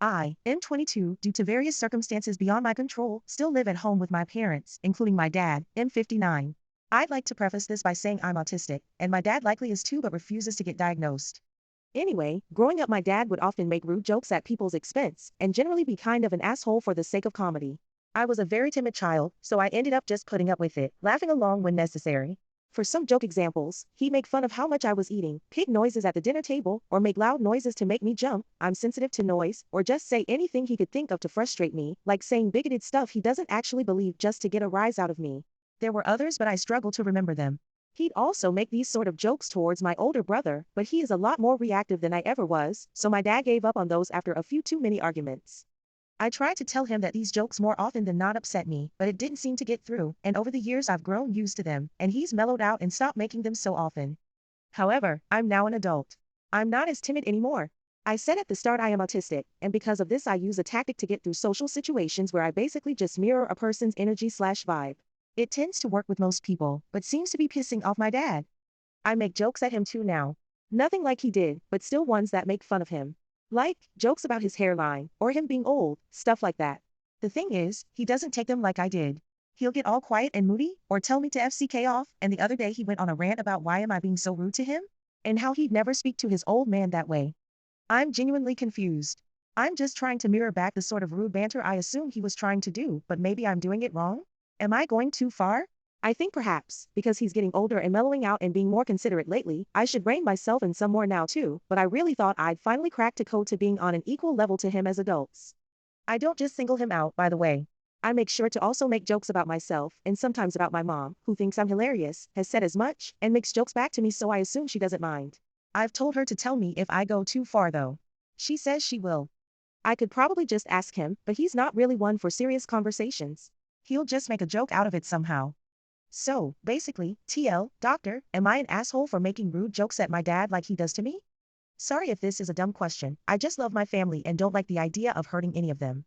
I am 22 due to various circumstances beyond my control, still live at home with my parents, including my dad, am 59. I'd like to preface this by saying I'm autistic, and my dad likely is too but refuses to get diagnosed. Anyway, growing up my dad would often make rude jokes at people's expense, and generally be kind of an asshole for the sake of comedy. I was a very timid child, so I ended up just putting up with it, laughing along when necessary. For some joke examples, he'd make fun of how much I was eating, pig noises at the dinner table, or make loud noises to make me jump, I'm sensitive to noise, or just say anything he could think of to frustrate me, like saying bigoted stuff he doesn't actually believe just to get a rise out of me. There were others but I struggle to remember them. He'd also make these sort of jokes towards my older brother, but he is a lot more reactive than I ever was, so my dad gave up on those after a few too many arguments. I tried to tell him that these jokes more often than not upset me, but it didn't seem to get through, and over the years I've grown used to them, and he's mellowed out and stopped making them so often. However, I'm now an adult. I'm not as timid anymore. I said at the start I am autistic, and because of this I use a tactic to get through social situations where I basically just mirror a person's energy/vibe. It tends to work with most people, but seems to be pissing off my dad. I make jokes at him too now. Nothing like he did, but still ones that make fun of him. Like, jokes about his hairline, or him being old, stuff like that. The thing is, he doesn't take them like I did. He'll get all quiet and moody, or tell me to FCK off, and the other day he went on a rant about why am I being so rude to him? And how he'd never speak to his old man that way. I'm genuinely confused. I'm just trying to mirror back the sort of rude banter I assume he was trying to do, but maybe I'm doing it wrong? Am I going too far? I think perhaps, because he's getting older and mellowing out and being more considerate lately, I should rein myself in some more now too, but I really thought I'd finally cracked a code to being on an equal level to him as adults. I don't just single him out, by the way. I make sure to also make jokes about myself, and sometimes about my mom, who thinks I'm hilarious, has said as much, and makes jokes back to me so I assume she doesn't mind. I've told her to tell me if I go too far though. She says she will. I could probably just ask him, but he's not really one for serious conversations. He'll just make a joke out of it somehow. So, basically, TL, doctor, am I an asshole for making rude jokes at my dad like he does to me? Sorry if this is a dumb question, I just love my family and don't like the idea of hurting any of them.